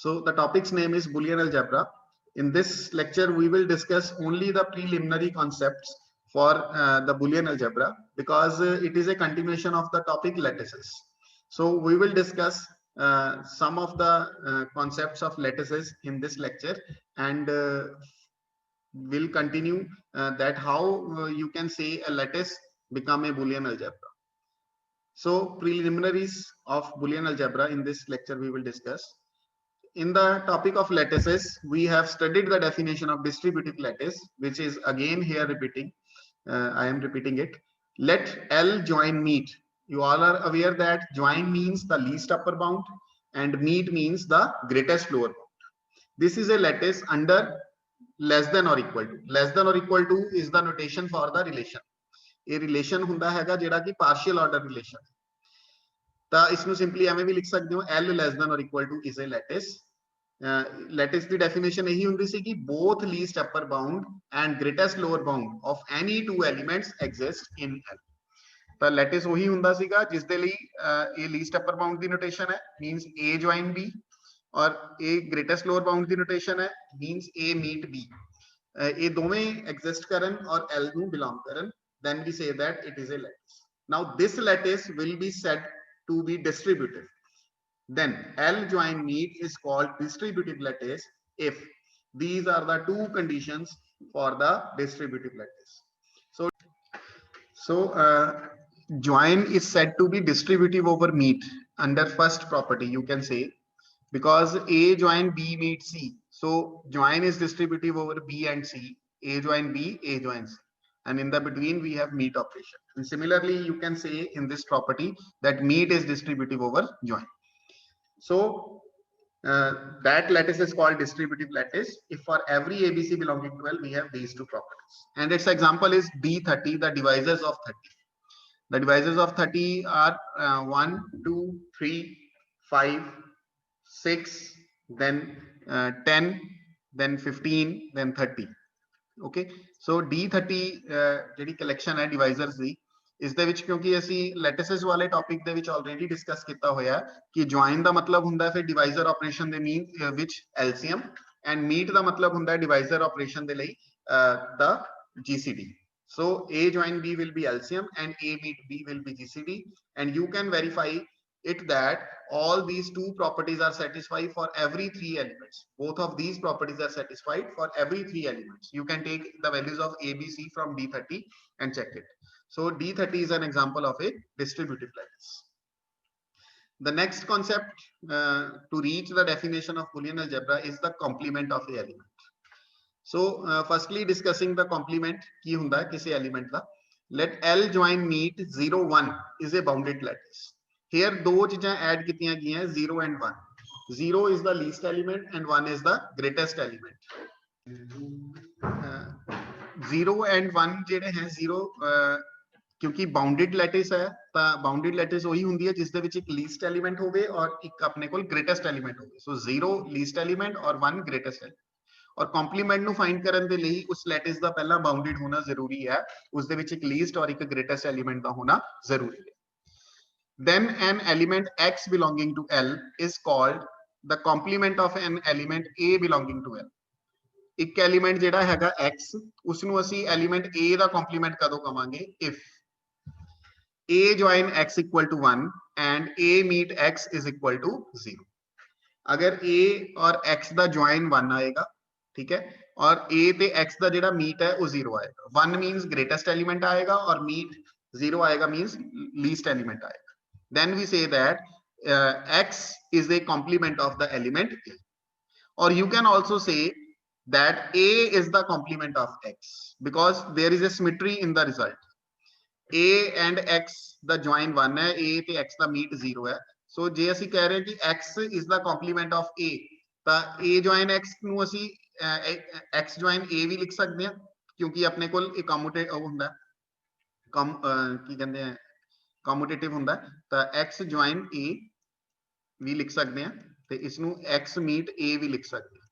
So the topic's name is Boolean algebra. In this lecture, we will discuss only the preliminary concepts for the Boolean algebra because it is a continuation of the topic lattices. So we will discuss some of the concepts of lattices in this lecture, and we'll continue that how you can say a lattice become a Boolean algebra. So preliminaries of Boolean algebra in this lecture we will discuss. In the topic of lattices, we have studied the definition of distributive lattice, which is again here repeating. I am repeating it. Let L join meet. You all are aware that join means the least upper bound and meet means the greatest lower bound. This is a lattice under less than or equal to. Less than or equal to is the notation for the relation. A relation ਹੁੰਦਾ हैगा जेड़ा कि partial order relation. ਤਾਂ इसमें simply ਐਵੇਂ ਵੀ ਲਿਖ ਸਕਦੇ ਹੋ L less than or equal to is a lattice. Lattice the definition ਇਹੀ ਹੁੰਦੀ ਸੀ ਕਿ both least upper bound and greatest lower bound of any two elements exist in L. ਤਾਂ lattice ਉਹੀ ਹੁੰਦਾ ਸੀਗਾ ਜਿਸ ਦੇ ਲਈ ਇਹ least upper bound ਦੀ notation ਹੈ means A join B और A greatest lower bound the notation ਹੈ means A meet B. ਇਹ ਦੋਵੇਂ exist ਕਰਨ और L ਨੂੰ belong ਕਰਨ, then we say that it is a lattice. Now this lattice will be said to be distributive. Then L join meet is called distributive lattice if these are the two conditions for the distributive lattice. So join is said to be distributive over meet under first property, you can say, because A join B meet C. So join is distributive over B and C. A join B, A join C. And in the between we have meet operation. And similarly, you can say in this property that meet is distributive over join. So that lattice is called distributive lattice if for every ABC belonging to L we have these two properties. And its example is D30, the divisors of 30. The divisors of 30 are 1, 2, 3, 5, 6, then 10, then 15, then 30. Okay, so D30 ਜਿਹੜੀ collection ਹੈ divisors ਦੀ, ਇਸ ਦੇ ਵਿੱਚ ਕਿਉਂਕਿ ਅਸੀਂ lattices ਵਾਲੇ topic ਦੇ ਵਿੱਚ already discuss ਕੀਤਾ ਹੋਇਆ ਕਿ join ਦਾ ਮਤਲਬ ਹੁੰਦਾ ਫਿਰ divisor operation ਦੇ mean ਵਿੱਚ LCM and meet ਦਾ ਮਤਲਬ ਹੁੰਦਾ divisor operation ਦੇ ਲਈ the GCD. So A join B will be LCM and A meet B will be GCD, and you can verify it that all these two properties are satisfied for every three elements. Both of these properties are satisfied for every three elements. You can take the values of A, B, C from D30 and check it. So D30 is an example of a distributive lattice. The next concept to reach the definition of Boolean algebra is the complement of a element. So firstly discussing the complement की हुंदा है किसी element का. Let L join meet 0, 1 is a bounded lattice. Here दो चीजें add कितनी गई हैं 0 and 1. 0 is the least element and 1 is the greatest element. 0 and 1 ਜਿਹੜੇ हैं 0 क्योंकि bounded lattice है ਤਾਂ bounded lattice वही ਹੁੰਦੀ ਹੈ ਜਿਸ ਦੇ ਵਿੱਚ ਇੱਕ least element ਹੋਵੇ और ਇੱਕ ਆਪਣੇ ਕੋਲ greatest element ਹੋਵੇ. So 0 least element और 1 greatest element. और complement ਨੂੰ find ਕਰਨ ਦੇ ਲਈ ਉਸ lattice ਦਾ ਪਹਿਲਾਂ bounded ਹੋਣਾ ਜ਼ਰੂਰੀ ਹੈ, ਉਸ ਦੇ ਵਿੱਚ ਇੱਕ least और ਇੱਕ greatest element ਦਾ ਹੋਣਾ ਜ਼ਰੂਰੀ ਹੈ. Then an element X belonging to L is called the complement of an element A belonging to L. ਇੱਕ element ਜਿਹੜਾ ਹੈਗਾ X, ਉਸ ਨੂੰ ਅਸੀਂ element A ਦਾ complement ਕਦੋਂ ਕਵਾਂਗੇ? If A join X equal to 1 and A meet X is equal to 0. अगर A और X ਦਾ join 1 आएगा, ठीक है, और A ते X ਦਾ ਜਿਹੜਾ meet है वो 0 आएगा. 1 means greatest element आएगा और meet 0 आएगा means least element आएगा. Then we say that X is a complement of the element A. Or you can also say that A is the complement of X because there is a symmetry in the result. A and X the join 1 है, A ते X the meet 0 है. So जे ਅਸੀਂ ਕਹਿ ਰਹੇ ਕਿ X is the complement of A, ਤਾਂ A join X ਨੂੰ ਅਸੀਂ X join A ਵੀ ਲਿਖ ਸਕਦੇ ਹਾਂ ਕਿਉਂਕਿ ਆਪਣੇ ਕੋਲ ਇੱਕ ਕਮਿਊਟੇਟਿਵ ਹੁੰਦਾ ਹੈ, ਕੀ ਕਹਿੰਦੇ ਆ कम्यूटेटिव ਹੁੰਦਾ ਤਾਂ x join a ਵੀ ਲਿਖ ਸਕਦੇ ਆ ਤੇ ਇਸ ਨੂੰ x meet a ਵੀ ਲਿਖ ਸਕਦੇ ਆ,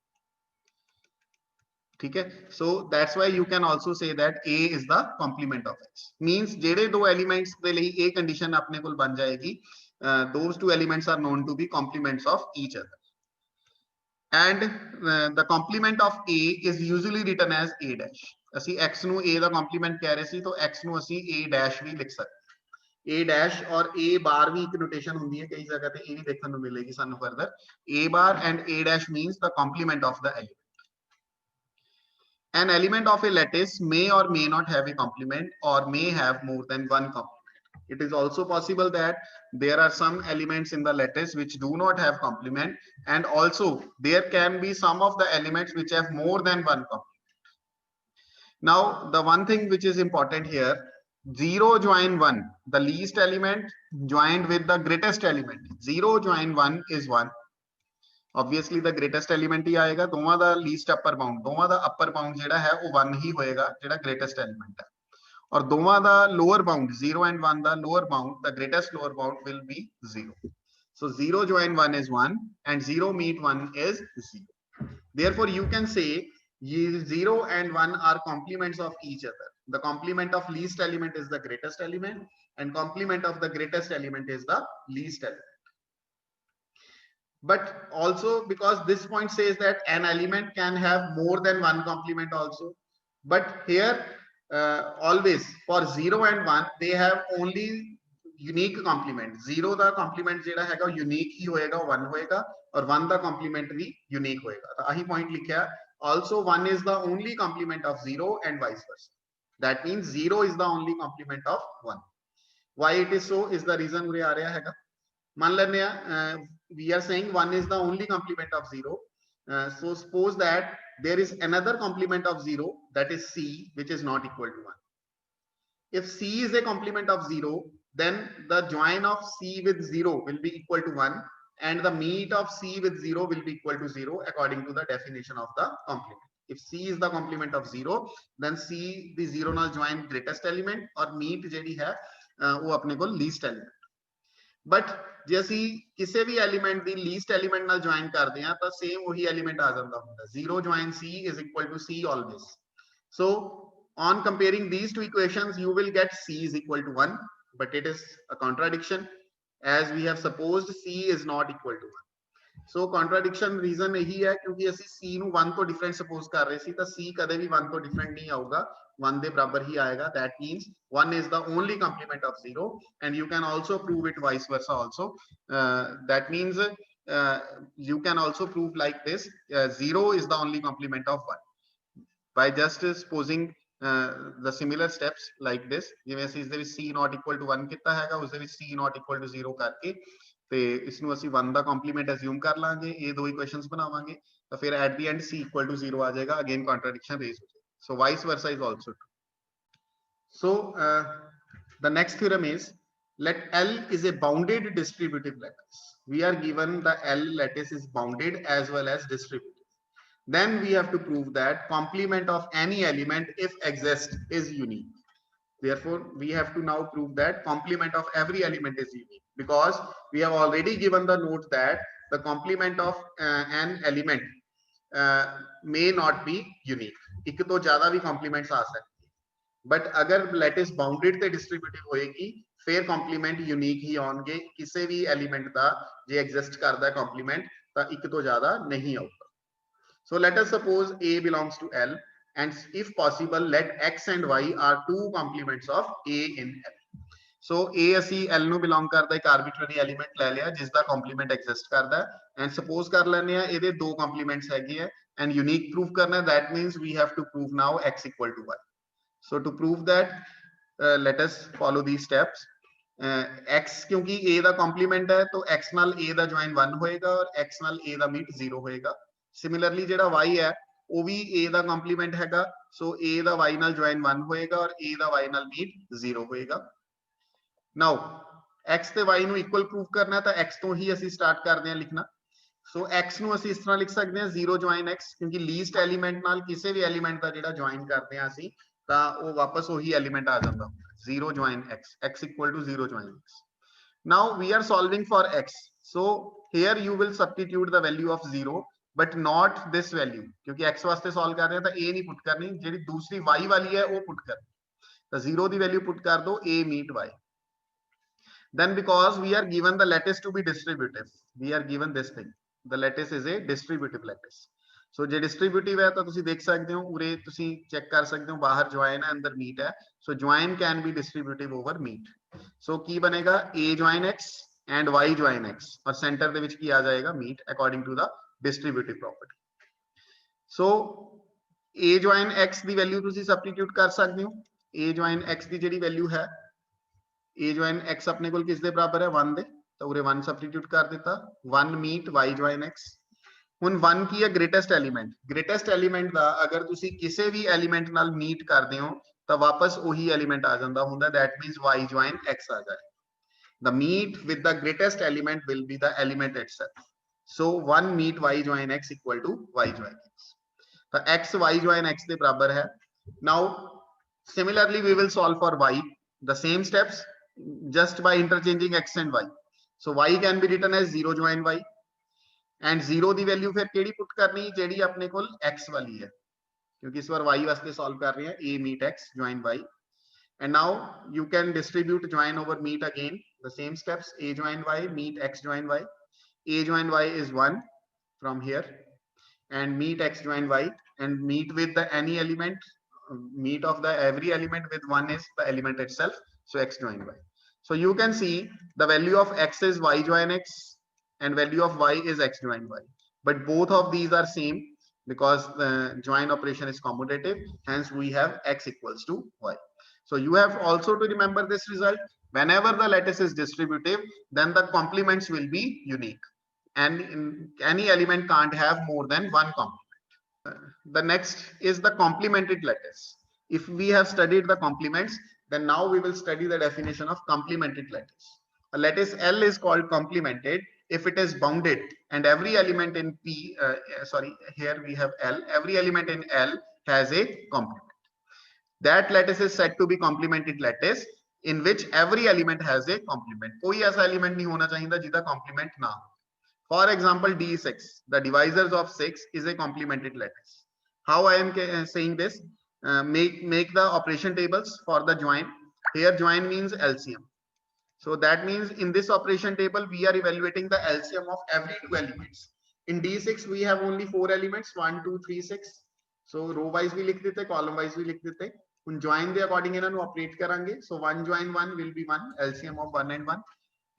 ਠੀਕ ਹੈ. So that's why you can also say that a is the complement of x. Means ਜਿਹੜੇ ਦੋ elements ਦੇ ਲਈ ਇਹ condition ਆਪਣੇ ਕੋਲ ਬਣ ਜਾਏਗੀ, those two elements are known to be complements of each other. and the complement of a is usually written as a dash. ਅਸੀਂ x ਨੂੰ a ਦਾ complement ਕਹਿ ਰਹੇ ਸੀ ਤਾਂ x ਨੂੰ ਅਸੀਂ a dash ਵੀ ਲਿਖ ਸਕਦੇ a dash और a bar भी एक notation ਹੁੰਦੀ ਹੈ ਕਈ ਜਗ੍ਹਾ ਤੇ ਇਹ ਵੀ ਦੇਖਣ ਨੂੰ ਮਿਲੇਗੀ ਸਾਨੂੰ further a bar and a dash means the complement of the element. An element of a lattice may or may not have a complement or may have more than one complement. It is also possible that there are some elements in the lattice which do not have complement, and also there can be some of the elements which have more than one complement. Now, the one thing which is important here, 0 join 1, the least element joined with the greatest element. 0 join 1 is 1. Obviously the greatest element ही आएगा, दोवां दा least upper bound, दोवां दा upper bound जेड़ा है वो 1 ही होएगा जेड़ा greatest element है, और दोवां दा lower bound 0 and 1 दा lower bound, the greatest lower bound will be 0. So 0 join 1 is 1 and 0 meet 1 is 0. Therefore you can say 0 and 1 are complements of each other. The complement of least element is the greatest element and complement of the greatest element is the least element. But also because this point says that an element can have more than one complement also. But here always for 0 and 1 they have only unique complement. 0 the complement जेड़ा हैगा unique ही होएगा, 1 होएगा, और 1 the complement भी unique होएगा. तो आही point लिखा. Also 1 is the only complement of 0 and vice versa. That means 0 is the only complement of 1. Why it is so is the reason उरे आ रहा हैगा. मान लेने we are saying 1 is the only complement of 0. So suppose that there is another complement of 0, that is c, which is not equal to 1. If c is a complement of 0, then the join of c with 0 will be equal to 1 and the meet of c with 0 will be equal to 0 according to the definition of the complement. If c is the complement of 0, then c the 0 ਨਾਲ join greatest element और meet ਜਿਹੜੀ है वो अपने को least element. But जे ਅਸੀਂ ਕਿਸੇ ਵੀ element ਦੀ least element ਨਾਲ ਜੁਆਇਨ ਕਰਦੇ ਆ ਤਾਂ ਸੇਮ ਉਹੀ ਐਲੀਮੈਂਟ ਆ ਜਾਂਦਾ ਹੁੰਦਾ. 0 join c is equal to c always. So on comparing these two equations you will get c is equal to 1, but it is a contradiction as we have supposed c is not equal to 1. So contradiction reason यही है क्योंकि ਅਸੀਂ c ਨੂੰ 1 ਤੋਂ different suppose ਕਰ ਰਹੇ ਸੀ ਤਾਂ c ਕਦੇ ਵੀ 1 ਤੋਂ ਡਿਫਰੈਂਟ ਨਹੀਂ ਆਊਗਾ, 1 ਦੇ ਬਰਾਬਰ ਹੀ ਆਏਗਾ. That means 1 is the only complement of 0 and you can also prove it vice versa also. That means you can also prove like this, 0 is the only complement of 1 by just supposing the similar steps like this. ਜਿਵੇਂ ਅਸੀਂ ਇਸ ਦੇ ਵਿੱਚ c not equal to 1 ਕੀਤਾ ਹੈਗਾ, ਉਸ ਦੇ ਵਿੱਚ c not equal to 0 ਕਰਕੇ ਤੇ ਇਸ ਨੂੰ ਅਸੀਂ 1 ਦਾ ਕੰਪਲੀਮੈਂਟ ਅਸਿਊਮ ਕਰ ਲਾਂਗੇ, ਇਹ ਦੋ ਇਕੁਏਸ਼ਨਸ ਬਣਾਵਾਂਗੇ ਤਾਂ ਫਿਰ at the and c equal to 0 ਆ ਜਾਏਗਾ. ਅਗੇਨ ਕੰਟਰਡਿਕਸ਼ਨ ਰੇਜ਼ ਹੋ ਜਾਏਗਾ. So vice versa is also true. So the next theorem is, let L is a bounded distributive lattice. We are given the L lattice is bounded as well as distributive. Then we have to prove that complement of any element if exists is unique. Therefore we have to now prove that complement of every element is unique, because we have already given the note that the complement of an element may not be unique. एक तो ज्यादा भी complements आ सकती है, but अगर lattice bounded ਤੇ distributive होएगी फिर complement unique ही आउणगे. किसी भी element ਦਾ जे exist करदा है complement ਤਾਂ ਇੱਕ ਤੋਂ ज्यादा नहीं आऊगा. So let us suppose A belongs to L and if possible let x and y are two complements of A in L. So A ਅਸੀਂ L ਨੂੰ belong ਕਰਦਾ ਇੱਕ arbitrary element ਲੈ ਲਿਆ ਜਿਸ ਦਾ complement exist ਕਰਦਾ ਹੈ and suppose ਕਰ ਲੈਂਦੇ ਆ ਇਹਦੇ ਦੋ complements ਹੈਗੇ ਆ and unique prove करना है. That means we have to prove now x equal to y. So to prove that let us follow these steps. x क्योंकि A ਦਾ complement है तो x ਨਾਲ A ਦਾ join 1 ਹੋਏਗਾ और x ਨਾਲ A the meet 0 ਹੋਏਗਾ. Similarly ਜਿਹੜਾ y है ਉਹ ਵੀ A ਦਾ complement ਹੈਗਾ, so A ਦਾ y ਨਾਲ join 1 ਹੋਏਗਾ और A ਦਾ y ਨਾਲ meet 0 ਹੋਏਗਾ. Now x ਤੇ y ਨੂੰ equal prove ਕਰਨਾ ਤਾਂ x ਤੋਂ ਹੀ ਅਸੀਂ start ਕਰਦੇ ਹਾਂ ਲਿਖਣਾ. So x ਨੂੰ ਅਸੀਂ ਇਸ ਤਰ੍ਹਾਂ ਲਿਖ ਸਕਦੇ ਹਾਂ 0 join x, ਕਿਉਂਕਿ least element ਨਾਲ ਕਿਸੇ ਵੀ element ਦਾ ਜਿਹੜਾ join ਕਰਦੇ ਹਾਂ ਅਸੀਂ ਤਾਂ ਉਹ ਵਾਪਸ ਉਹੀ element ਆ ਜਾਂਦਾ. 0 join x, x equal to 0 join x. Now we are solving for x, so here you will substitute the value of 0 but not this value, क्योंकि x वास्ते solve कर रहे हैं तो a नहीं put करनी, ਜਿਹੜੀ दूसरी y वाली है वो put करनी. तो 0 ਦੀ value put कर दो, a meet y. Then because we are given the lattice to be distributive, we are given this thing. the lattice is a distributive lattice. So ਜੇ distributive ਹੈ ਤਾਂ ਤੁਸੀਂ ਦੇਖ ਸਕਦੇ ਹੋ ਉਰੇ ਤੁਸੀਂ ਚੈੱਕ ਕਰ ਸਕਦੇ ਹੋ ਬਾਹਰ join ਹੈ ਅੰਦਰ meet ਹੈ. So join can be distributive over meet. So ਕੀ ਬਣੇਗਾ a join x and y join x और center ਦੇ ਵਿੱਚ ਕੀ ਆ ਜਾਏਗਾ meet according to the distributive property. So a join x the value ਤੁਸੀਂ ਸਬਸਟੀਟਿਊਟ ਕਰ ਸਕਦੇ ਹੋ. a join x ਦੀ ਜਿਹੜੀ ਵੈਲਿਊ ਹੈ a join x ਆਪਣੇ ਕੋਲ ਕਿਸ ਦੇ ਬਰਾਬਰ ਹੈ 1 ਦੇ, ਤਾਂ ਉਰੇ 1 ਸਬਸਟੀਟਿਊਟ ਕਰ ਦਿੱਤਾ. 1 meet y join x. ਹੁਣ 1 ਕੀ ਹੈ ਗ੍ਰੇਟੈਸਟ ਐਲੀਮੈਂਟ ਦਾ ਅਗਰ ਤੁਸੀਂ ਕਿਸੇ ਵੀ ਐਲੀਮੈਂਟ ਨਾਲ ਮੀਟ ਕਰਦੇ ਹੋ ਤਾਂ ਵਾਪਸ ਉਹੀ ਐਲੀਮੈਂਟ ਆ ਜਾਂਦਾ ਹੁੰਦਾ, that means y join x ਆ ਜਾਏ. The meet with the greatest element will be the element itself. So 1 meet y join x equal to y join x. तो x y join x ਦੇ ਬਰਾਬਰ ਹੈ. Now similarly we will solve for y, the same steps just by interchanging x and y. So y can be written as 0 join y and 0 the value ਫਿਰ ਕਿਹੜੀ ਪੁੱਟ ਕਰਨੀ ਜਿਹੜੀ ਆਪਣੇ ਕੋਲ x ਵਾਲੀ ਹੈ, ਕਿਉਂਕਿ ਇਸ ਵਾਰ y ਵਾਸਤੇ ਸੋਲਵ ਕਰ ਰਹੇ ਹਾਂ. a meet x join y, and now you can distribute join over meet again, the same steps. a join y meet x join y. a join y is 1 from here and meet x join y, and meet with the any element, meet of the every element with 1 is the element itself, so x join y. So you can see the value of x is y join x and value of y is x join y, but both of these are same because the join operation is commutative, hence we have x equals to y. So you have also to remember this result. Whenever the lattice is distributive, then the complements will be unique, and any element can't have more than one complement. The next is the complemented lattice. If we have studied the complements, then now we will study the definition of complemented lattice. A lattice L is called complemented if it is bounded and every element in P, here we have L, every element in L has a complement. That lattice is said to be complemented lattice in which every element has a complement. कोई ऐसा element नहीं होना चाहिए जिसका complement ना हो. For example, D6, the divisors of 6 is a complemented lattice. How I am saying this? Make the operation tables for the join. Here join means LCM. So that means in this operation table, we are evaluating the LCM of every two elements. In D6, we have only 4 elements, 1, 2, 3, 6. So row wise भी लिख देते, column wise भी लिख देते. उन join the according इन्हें operate करेंगे. So 1 join 1 will be 1, LCM of 1 and 1.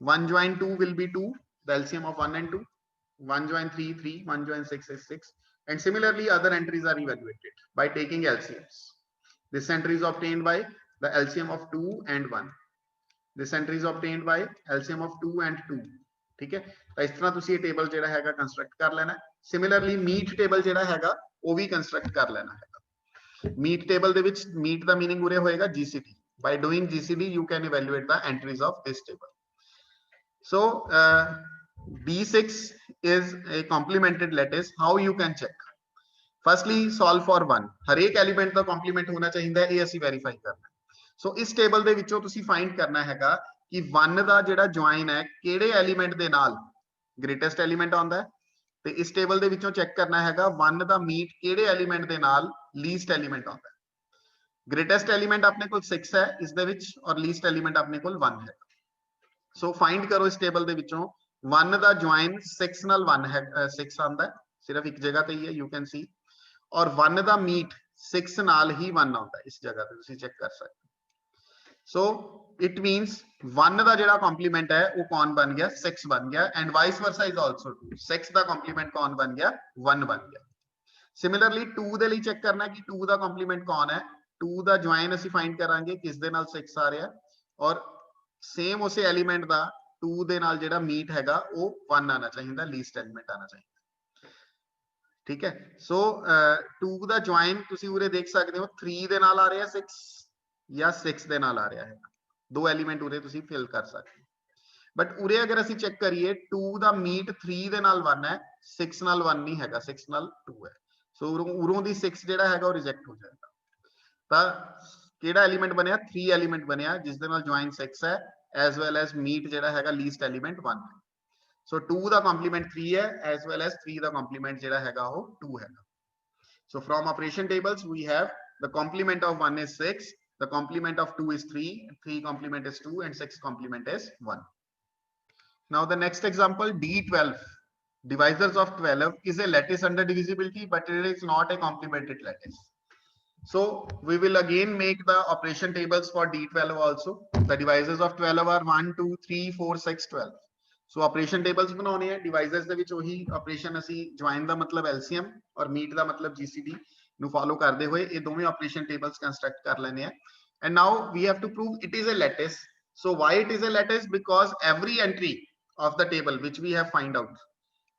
1 join 2 will be 2, the LCM of 1 and 2. 1 join 3, 3. 1 join 6 is 6. And similarly, other entries are evaluated by taking LCMs. This entry is obtained by the LCM of 2 and 1. This entry is obtained by LCM of 2 and 2. ठीक है, तो इस तरह तुसी ये table जेड़ा हैगा construct कर लेना. Similarly, meet टेबल जेड़ा हैगा वो भी कंस्ट्रक्ट कर लेना हैगा. Meet टेबल दे विच meet दा मीनिंग उरे होएगा GCD. By doing GCD, you can evaluate the entries of this table. So B6 is a complemented lattice. How you can check? Firstly, solve for 1. हर एक एलिमेंट का complement होना चाहिए, ये ਅਸੀਂ verify करना. ਸੋ ਇਸ ਟੇਬਲ ਦੇ ਵਿੱਚੋਂ ਤੁਸੀਂ ਫਾਈਂਡ ਕਰਨਾ ਹੈਗਾ ਕਿ 1 ਦਾ ਜਿਹੜਾ ਜੁਆਇਨ ਹੈ ਕਿਹੜੇ ਐਲੀਮੈਂਟ ਦੇ ਨਾਲ ਗ੍ਰੇਟੈਸਟ ਐਲੀਮੈਂਟ ਆਉਂਦਾ ਹੈ, ਤੇ ਇਸ ਟੇਬਲ ਦੇ ਵਿੱਚੋਂ ਚੈੱਕ ਕਰਨਾ ਹੈਗਾ 1 ਦਾ ਮੀਟ ਕਿਹੜੇ ਐਲੀਮੈਂਟ ਦੇ ਨਾਲ ਲੀਸਟ ਐਲੀਮੈਂਟ ਆਉਂਦਾ ਹੈ. ਗ੍ਰੇਟੈਸਟ ਐਲੀਮੈਂਟ ਆਪਣੇ ਕੋਲ 6 ਹੈ ਇਸ ਦੇ ਵਿੱਚ ਔਰ ਲੀਸਟ ਐਲੀਮੈਂਟ ਆਪਣੇ ਕੋਲ 1 ਹੈ. ਸੋ ਫਾਈਂਡ ਕਰੋ ਇਸ ਟੇਬਲ ਦੇ ਵਿੱਚੋਂ 1 ਦਾ ਜੁਆਇਨ 6 ਨਾਲ 1 ਹੈ, 6 ਆਉਂਦਾ ਹੈ ਸਿਰਫ ਇੱਕ ਜਗ੍ਹਾ ਤੇ ਹੀ ਹੈ, ਯੂ ਕੈਨ ਸੀ, ਔਰ 1 ਦਾ ਮੀਟ 6 ਨਾਲ ਹੀ 1 ਆਉਂਦਾ ਹੈ, ਇਸ ਜਗ੍ਹਾ ਤੇ ਤੁਸੀਂ ਚੈੱਕ ਕਰ ਸਕਦੇ. So it means 1 ਦਾ ਜਿਹੜਾ ਕੰਪਲੀਮੈਂਟ ਹੈ ਉਹ ਕੌਣ ਬਣ ਗਿਆ 6 ਬਣ ਗਿਆ, and vice versa is also true. 6 the compliment ਕੌਣ ਬਣ ਗਿਆ 1 ਬਣ ਗਿਆ. Similarly 2 ਦੇ ਲਈ ਚੈੱਕ ਕਰਨਾ ਕਿ 2 ਦਾ ਕੰਪਲੀਮੈਂਟ ਕੌਣ ਹੈ. 2 ਦਾ ਜੁਆਇਨ ਅਸੀਂ ਫਾਈਂਡ ਕਰਾਂਗੇ ਕਿਸ ਦੇ ਨਾਲ 6 ਆ ਰਿਹਾ, ਔਰ ਸੇਮ ਉਸੇ ਐਲੀਮੈਂਟ ਦਾ 2 ਦੇ ਨਾਲ ਜਿਹੜਾ ਮੀਟ ਹੈਗਾ ਉਹ 1 ਆਣਾ ਚਾਹੀਦਾ, ਲੀਸਟ ਐਲੀਮੈਂਟ ਆਣਾ ਚਾਹੀਦਾ. ਠੀਕ ਹੈ, ਸੋ 2 ਦਾ ਜੁਆਇਨ ਤੁਸੀਂ ਉਰੇ ਦੇਖ ਸਕਦੇ ਹੋ 3 ਦੇ ਨਾਲ ਆ ਰਿਹਾ 6 या 6 ਦੇ ਨਾਲ ਆ ਰਿਹਾ ਹੈ. ਦੋ ਐਲੀਮੈਂਟ ਉਰੇ ਤੁਸੀਂ ਫਿਲ ਕਰ ਸਕਦੇ ਹੋ. ਬਟ ਉਰੇ ਅਗਰ ਅਸੀਂ ਚੈੱਕ ਕਰੀਏ 2 ਦਾ ਮੀਟ 3 ਦੇ ਨਾਲ 1 ਹੈ, 6 ਨਾਲ 1 ਨਹੀਂ ਹੈਗਾ, 6 ਨਾਲ 2 ਹੈ. ਸੋ ਉਰੋਂ ਦੀ 6 ਜਿਹੜਾ ਹੈਗਾ ਉਹ ਰਿਜੈਕਟ ਹੋ ਜਾਏਗਾ. ਤਾਂ ਕਿਹੜਾ ਐਲੀਮੈਂਟ ਬਣਿਆ 3 ਐਲੀਮੈਂਟ ਬਣਿਆ ਜਿਸ ਦੇ ਨਾਲ ਜੁਆਇਨ 6 ਹੈ ਐਸ ਵੈਲ ਐਸ ਮੀਟ ਜਿਹੜਾ ਹੈਗਾ ਲੀਸਟ ਐਲੀਮੈਂਟ 1 ਹੈ. ਸੋ 2 ਦਾ ਕੰਪਲੀਮੈਂਟ 3 ਹੈ ਐਸ ਵੈਲ ਐਸ 3 ਦਾ ਕੰਪਲੀਮੈਂਟ ਜਿਹੜਾ ਹੈਗਾ ਉਹ 2 ਹੈਗਾ. So from operation tables we have the complement of 1 is 6, the complement of 2 is 3, 3 complement is 2, and 6 complement is 1. Now the next example, D12. divisors of 12 is a lattice under divisibility, but it is not a complemented lattice. So we will again make the operation tables for D12 also. The divisors of 12 are 1, 2, 3, 4, 6, 12. So operation tables बनाने हैं divisors ਦੇ ਵਿੱਚ ਉਹੀ operation ਅਸੀਂ join ਦਾ ਮਤਲਬ LCM और meet ਦਾ ਮਤਲਬ GCD ਨੂੰ follow ਕਰਦੇ ਹੋਏ ਇਹ ਦੋਵੇਂ operation tables construct ਕਰ ਲੈਣੇ ਆ. And now we have to prove it is a lattice. So why it is a lattice? Because every entry of the table which we have find out,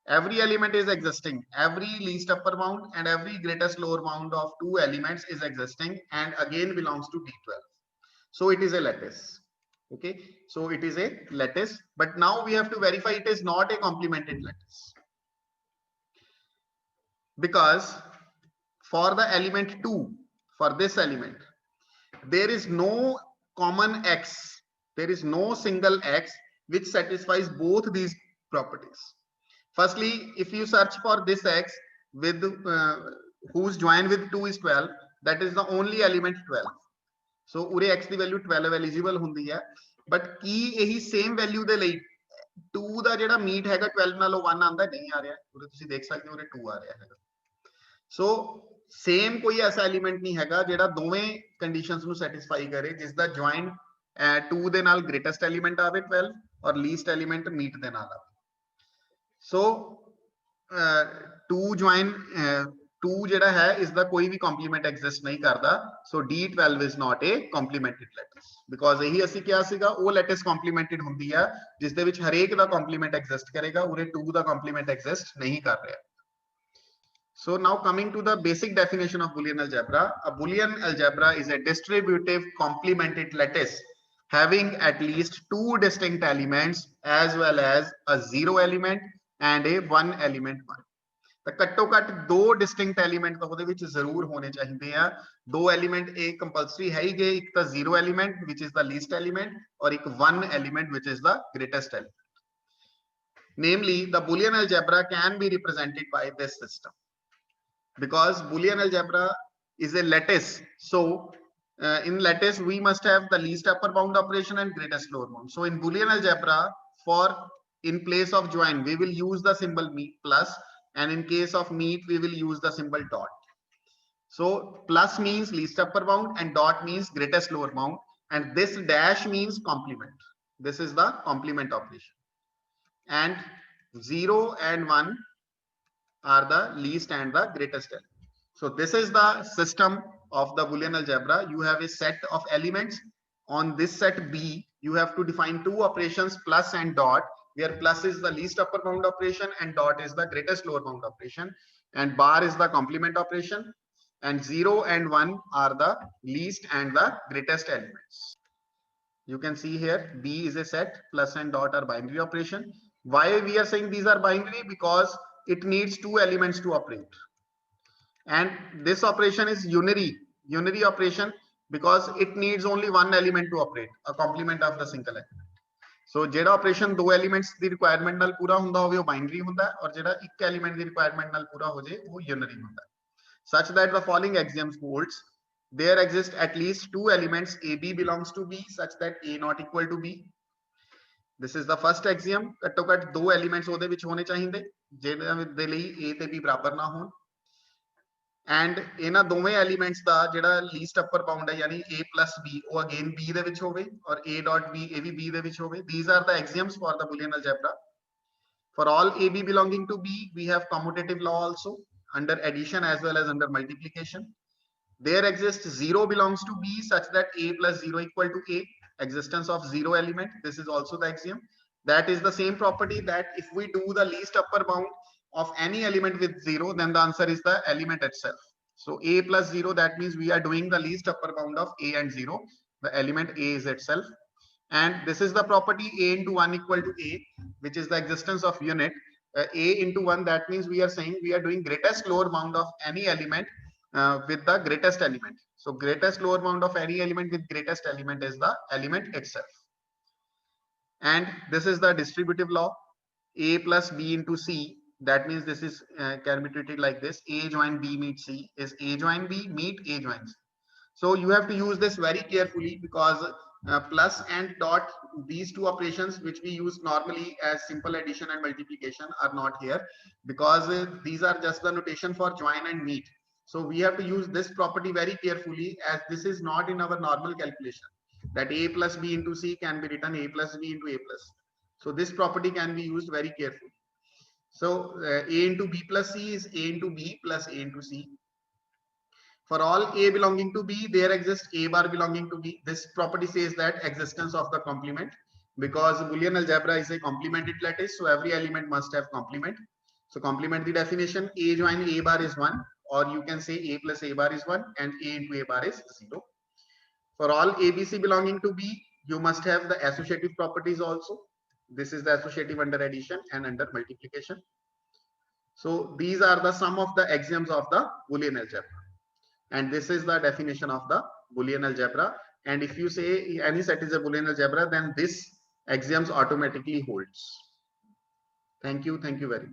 every element is existing, every least upper bound and every greatest lower bound of two elements is existing and again belongs to D12. So it is a lattice. Okay, so it is a lattice, but now we have to verify it is not a complemented lattice, because for the element 2, for this element, there is no common x, there is no single x which satisfies both these properties. Firstly, if you search for this x with whose join with 2 is 12, that is the only element 12. So उरे x ਦੀ value 12 eligible ਹੁੰਦੀ ਹੈ, but ਕੀ ਇਹੀ same value ਦੇ ਲਈ 2 ਦਾ ਜਿਹੜਾ meet ਹੈਗਾ 12 ਨਾਲੋਂ 1 ਆਂਦਾ ਨਹੀਂ ਆ ਰਿਹਾ, ਉਰੇ ਤੁਸੀਂ ਦੇਖ ਸਕਦੇ ਹੋ ਉਰੇ 2 ਆ ਰਿਹਾ ਹੈਗਾ. So same ਕੋਈ ਐਸਾ element ਨਹੀਂ ਹੈਗਾ ਜਿਹੜਾ ਦੋਵੇਂ conditions ਨੂੰ satisfy ਕਰੇ, ਜਿਸ ਦਾ join 2 ਦੇ ਨਾਲ greatest element ਆਵੇ 12 ਔਰ least element meet ਦੇ ਨਾਲ ਆਵੇ. So 2 join 2 ਜਿਹੜਾ ਹੈ ਇਸ ਦਾ ਕੋਈ ਵੀ complement exist ਨਹੀਂ ਕਰਦਾ. So D12 is not a complemented lattice, because ਇਹੀ ਅਸੀਂ ਕਿਹਾ ਸੀਗਾ ਉਹ lattice complemented ਹੁੰਦੀ ਹੈ ਜਿਸ ਦੇ ਵਿੱਚ ਹਰੇਕ ਦਾ complement exist ਕਰੇਗਾ, ਉਰੇ 2 ਦਾ complement exist ਨਹੀਂ ਕਰ ਰਿਹਾ. So now coming to the basic definition of Boolean algebra, a Boolean algebra is a distributive complemented lattice having at least two distinct elements as well as a zero element and a one element one. ਤਾਂ ਘੱਟੋ ਘੱਟ ਦੋ distinct element ਤਾਂ ਉਹਦੇ ਵਿੱਚ ਜ਼ਰੂਰ ਹੋਣੇ ਚਾਹੀਦੇ ਆ. ਦੋ ਐਲੀਮੈਂਟ ਇਹ ਕੰਪਲਸਰੀ ਹੈ ਹੀ ਗਏ, ਇੱਕ ਤਾਂ zero element which is the least element ਔਰ ਇੱਕ one element which is the greatest element. Namely, the Boolean algebra can be represented by this system, because Boolean algebra is a lattice. So in lattice we must have the least upper bound operation and greatest lower bound. So in Boolean algebra, for in place of join we will use the symbol meet plus, and in case of meet we will use the symbol dot. So plus means least upper bound and dot means greatest lower bound, and this dash means complement. This is the complement operation, and 0 and 1 are the least and the greatest element. So this is the system of the Boolean algebra. You have a set of elements. On this set B you have to define two operations, plus and dot, where plus is the least upper bound operation and dot is the greatest lower bound operation, and bar is the complement operation, and 0 and 1 are the least and the greatest elements. You can see here B is a set, plus and dot are binary operation. Why we are saying these are binary? Because it needs two elements to operate, and this operation is unary operation because it needs only one element to operate, a complement of the single element. So ਜਿਹੜਾ operation ਦੋ elements ਦੀ requirement ਨਾਲ ਪੂਰਾ ਹੁੰਦਾ ਹੋਵੇ ਉਹ binary ਹੁੰਦਾ ਹੈ, ਔਰ ਜਿਹੜਾ ਇੱਕ element ਦੀ requirement ਨਾਲ ਪੂਰਾ ਹੋ ਜਾਏ ਉਹ unary ਹੁੰਦਾ ਹੈ. Such that the following axioms holds: there exist at least two elements AB belongs to B such that A not equal to B. This is the first axiom. ਘੱਟੋ ਘੱਟ ਦੋ elements ਉਹਦੇ ਵਿੱਚ ਹੋਣੇ ਚਾਹੀਦੇ ਜਿਹਦੇ ਦੇ ਲਈ A ਤੇ B ਬਰਾਬਰ ਨਾ ਹੋਣ, and ਇਹਨਾਂ ਦੋਵੇਂ ਐਲੀਮੈਂਟਸ ਦਾ ਜਿਹੜਾ ਲੀਸਟ ਅਪਰ ਬਾਉਂਡ ਹੈ ਯਾਨੀ a plus b ਉਹ ਅਗੇਨ b ਦੇ ਵਿੱਚ ਹੋਵੇ ਔਰ a dot b ਇਹ ਵੀ b ਦੇ ਵਿੱਚ ਹੋਵੇ. These are the axioms for the Boolean algebra. For all ab belonging to b we have commutative law also under addition as well as under multiplication. There exists 0 belongs to b such that a plus 0 equal to a, existence of zero element. This is also the axiom. That is the same property that if we do the least upper bound of any element with 0, then the answer is the element itself. So a plus 0, that means we are doing the least upper bound of a and 0. The element a is itself. And this is the property a into 1 equal to a, which is the existence of unit. A into 1, that means we are saying we are doing greatest lower bound of any element with the greatest element. So greatest lower bound of any element with greatest element is the element itself. And this is the distributive law. A plus b into c, that means this is can be treated like this: a join b meet c is a join b meet a join c. So you have to use this very carefully, because plus and dot, these two operations which we use normally as simple addition and multiplication are not here, because these are just the notation for join and meet. So we have to use this property very carefully, as this is not in our normal calculation, that a plus b into c can be written a plus b into a plus. So this property can be used very carefully. So a into b plus c is a into b plus a into c. For all a belonging to b, there exists a bar belonging to b. This property says that existence of the complement, because Boolean algebra is a complemented lattice, so every element must have complement. So complement the definition, a join a bar is 1, or you can say a plus a bar is 1 and a into a bar is 0. For all ABC belonging to B, you must have the associative properties also. This is the associative under addition and under multiplication. So these are the sum of the axioms of the Boolean algebra. And this is the definition of the Boolean algebra. And if you say any set is a Boolean algebra, then this axioms automatically holds. Thank you. Thank you very much.